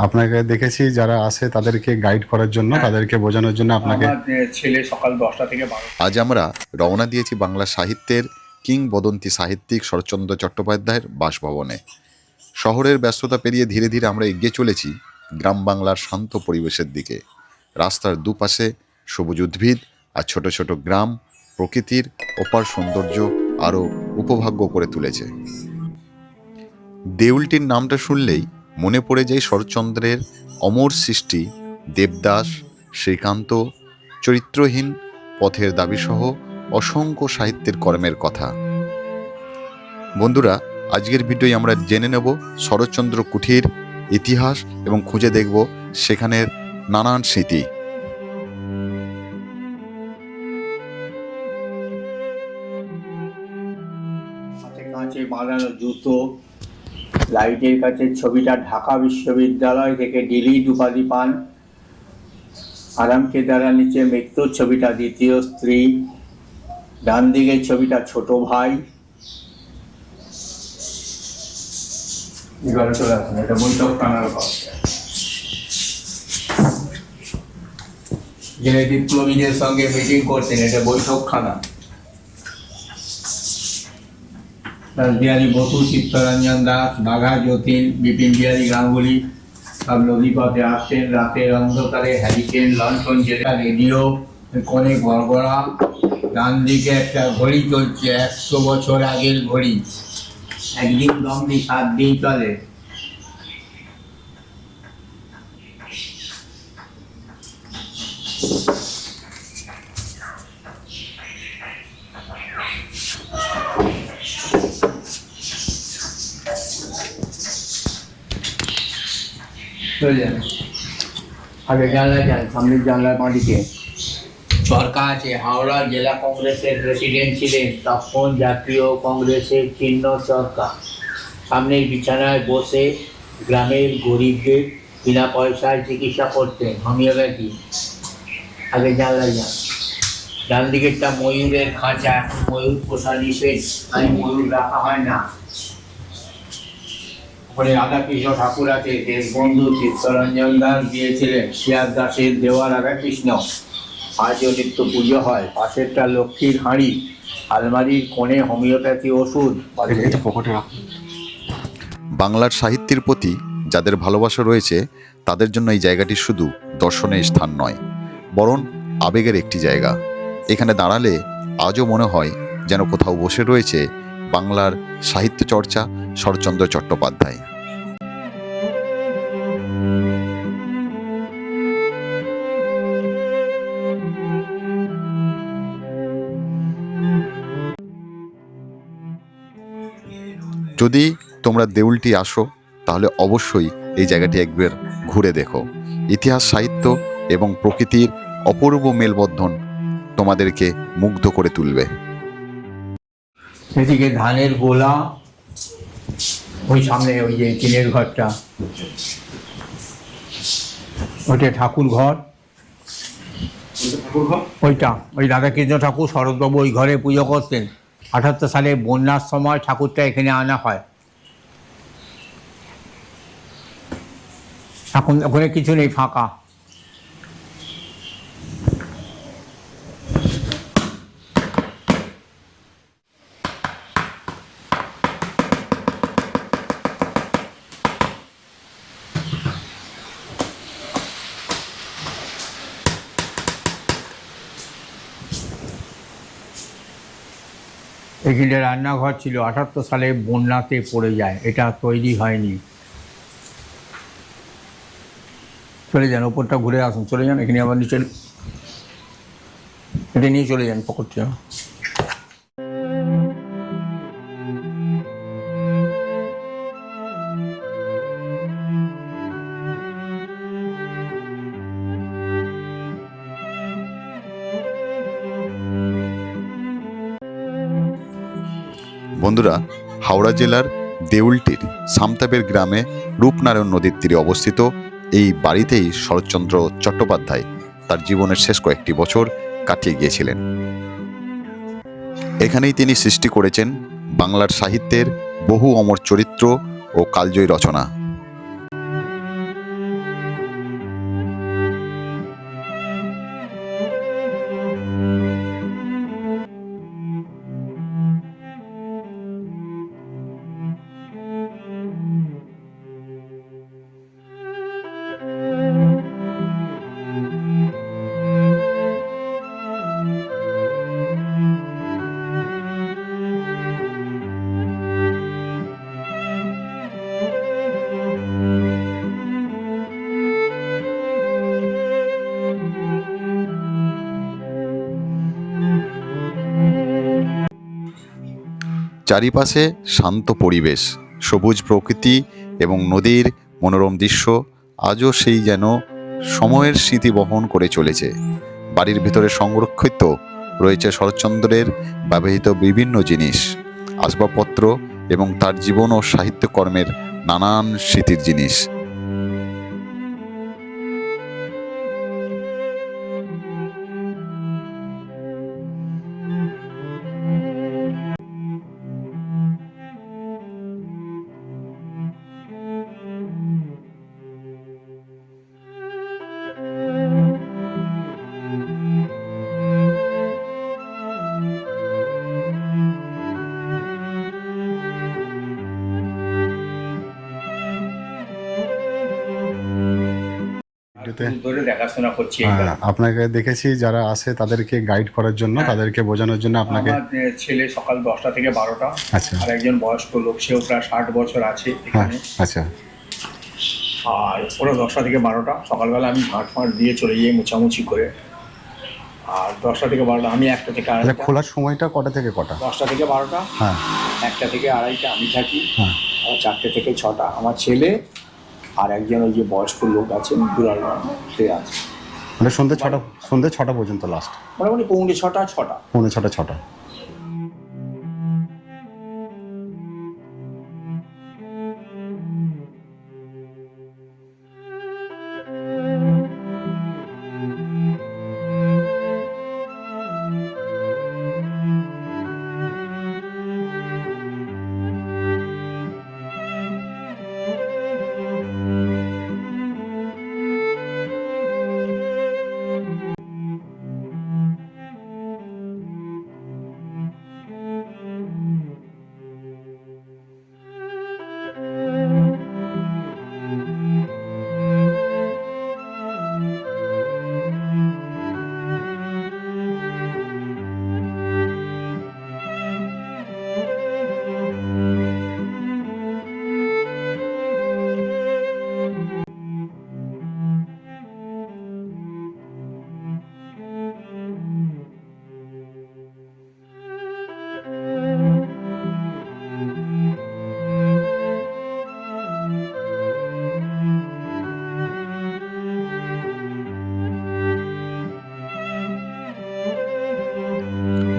আপনাকে দেখেছি যারা আসে তাদেরকে গাইড করার জন্য, তাদেরকে বোঝানোর জন্য আপনাকে। আমার ছেলে সকাল 10টা থেকে 12টা। আজ আমরা রওনা দিয়েছি বাংলা সাহিত্যের কিংবদন্তি সাহিত্যিক শরৎচন্দ্র চট্টোপাধ্যায়ের বাসভবনে। শহরের ব্যস্ততা পেরিয়ে ধীরে ধীরে আমরা এগিয়ে চলেছি গ্রাম বাংলার শান্ত পরিবেশের দিকে। রাস্তার দুপাশে সবুজ উদ্ভিদ আর ছোট ছোট গ্রাম প্রকৃতির অপার সৌন্দর্য আরও উপভোগ্য করে তুলেছে। দেউলটির নামটা শুনলেই মনে পড়ে যায় শরৎচন্দ্রের অমর সৃষ্টি দেবদাস, শ্রীকান্ত, চরিত্রহীন, পথের দাবিসহ অসংখ্য সাহিত্যের কর্মের কথা। বন্ধুরা, আজকের ভিডিওয় আমরা জেনে নেব শরৎচন্দ্র কুঠির ইতিহাস এবং খুঁজে দেখব সেখানের নানান স্মৃতি। কাঁচে বাঁধানো জুতো, লাইটের কাছে ছবিটা ঢাকা বিশ্ববিদ্যালয় থেকে ডিলিট উপাধি পান। আরামকে দ্বারা নিচে মৃত্যুর ছবিটা দ্বিতীয় স্ত্রী, ডান দিকের ছবিটা ছোট ভাই। এবারে চলে আসুন, এটা বৈঠক টানার ঘর। যে বিপ্লবীদের সঙ্গে মিটিং করতেন, এটা বৈঠকখানা। রাসবিহারী বসু, চিত্তরঞ্জন দাস, বাঘা যতীন, বিপিন বিহারী গাঙ্গুলি সব নদীপথে আসছেন। রাতের অন্ধকারে হ্যারিকেন লন্ঠন জেলে রেডিও কোণে গড়গড়া। ডান দিকে একটা ঘড়ি চলছে, 100 বছর আগের ঘড়ি। একদিন দম দিই 7 দিন চলে। আগে জানলায় যান, সামনের জানলার মাটিতে চরকা আছে। হাওড়া জেলা কংগ্রেসের প্রেসিডেন্ট ছিলেন তখন জাতীয় কংগ্রেসের চিহ্ন চরকা। সামনের বিছানায় বসে গ্রামের গরিবদের বিনা পয়সায় চিকিৎসা করতেন, হোমিওপ্যাথি। আগে জানলায় যান। ডান দিকেরটা ময়ূরের খাঁচা, এখন ময়ূর পোষা নিষেধ, তাই ময়ূর রাখা হয় না। ওখানে রাধাকৃষ্ণ ঠাকুর আছে। দেশবন্ধু চিত্তরঞ্জন দাস দিয়েছিলেন শিয়ার দাসের দেওয়া রাধাকৃষ্ণ। আজও নিত্য পুজো হয়। পাশেরটা লক্ষ্মীর হাঁড়ি, আলমারির কোণে হোমিওপ্যাথি ওষুধ। বাংলার সাহিত্যের প্রতি যাদের ভালোবাসা রয়েছে তাদের জন্য এই জায়গাটি শুধু দর্শনের স্থান নয়, বরং আবেগের একটি জায়গা। এখানে দাঁড়ালে আজও মনে হয় যেন কোথাও বসে রয়েছে বাংলার সাহিত্য চর্চা শরৎচন্দ্র চট্টোপাধ্যায়। যদি তোমরা দেউলটি আসো তাহলে অবশ্যই এই জায়গাটি একবার ঘুরে দেখো। ইতিহাস, সাহিত্য এবং প্রকৃতির অপূর্ব মেলবন্ধন তোমাদেরকে মুগ্ধ করে তুলবে। এদিকে ধানের গোলা, ওই সামনে ওই যে টিনের ঘরটা, ওইটা ঠাকুর ঘর। ওইটা ওই রাধাকৃষ্ণ ঠাকুর, শরৎবাবু ওই ঘরে পুজো করতেন। 78 সালে বন্যার সময় ঠাকুরটা এখানে আনা হয়। এখন ওখানে কিছু নেই, ফাঁকা। এখানে রান্নাঘর ছিল, 78 সালে বন্যাতে পড়ে যায়, এটা তৈরি হয়নি। চলে যান, ওপরটা ঘুরে আসুন, চলে যান। এখানে আবার নিচে এটা নিয়ে চলে যান পকেটটা। বন্ধুরা, হাওড়া জেলার দেউলটির সামতাবের গ্রামে রূপনারায়ণ নদীর তীরে অবস্থিত এই বাড়িতেই শরৎচন্দ্র চট্টোপাধ্যায় তার জীবনের শেষ কয়েকটি বছর কাটিয়ে গিয়েছিলেন। এখানেই তিনি সৃষ্টি করেছেন বাংলার সাহিত্যের বহু অমর চরিত্র ও কালজয়ী রচনা। চারিপাশে শান্ত পরিবেশ, সবুজ প্রকৃতি এবং নদীর মনোরম দৃশ্য আজও সেই যেন সময়ের স্মৃতি বহন করে চলেছে। বাড়ির ভিতরে সংরক্ষিত রয়েছে শরৎচন্দ্রের ব্যবহৃত বিভিন্ন জিনিস, আসবাবপত্র এবং তার জীবন ও সাহিত্যকর্মের নানান স্মৃতির জিনিস। ভিডিওতে ধরে দেখাশোনা করছি। আপনাকে দেখেছি যারা আসে তাদেরকে গাইড করার জন্য, তাদেরকে বোঝানোর জন্য আপনাকে। আমার ছেলে সকাল 10টা থেকে 12টা, আচ্ছা আর একজন বয়স্ক লোক, সেও প্রায় 60 বছর আছে হ্যাঁ এখানে। আচ্ছা আর ওরা 10টা থেকে 12টা, সকালবেলা আমি ঝাঁট ফাঁট দিয়ে চলে যাই মুছামুছি করে। আর 10টা থেকে 12টা আমি, 1টা থেকে আচ্ছা, 2:30। খোলার সময়টা কটা থেকে কটা? 10টা থেকে 12টা, হ্যাঁ 1টা থেকে 2:30 আমি থাকি, হ্যাঁ আর 4টে থেকে 6টা আমার ছেলে আর একজন ওই যে বয়স্ক লোক আছেন বুড়াল সে আছে। মানে সন্ধ্যে ছটা পর্যন্ত লাস্ট, মোটামুটি 6:45, 6টা। পৌনে ছটা।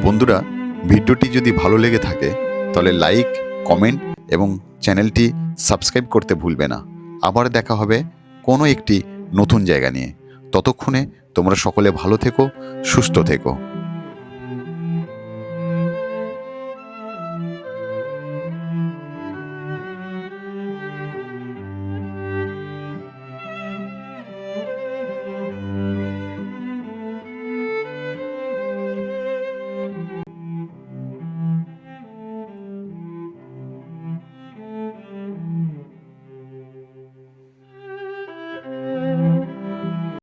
বন্ধুরা, ভিডিওটি যদি ভালো লেগে থাকে তাহলে লাইক, কমেন্ট এবং চ্যানেলটি সাবস্ক্রাইব করতে ভুলবে না। আবার দেখা হবে কোনো একটি নতুন জায়গা নিয়ে। ততক্ষণে তোমরা সকলে ভালো থেকো, সুস্থ থেকো।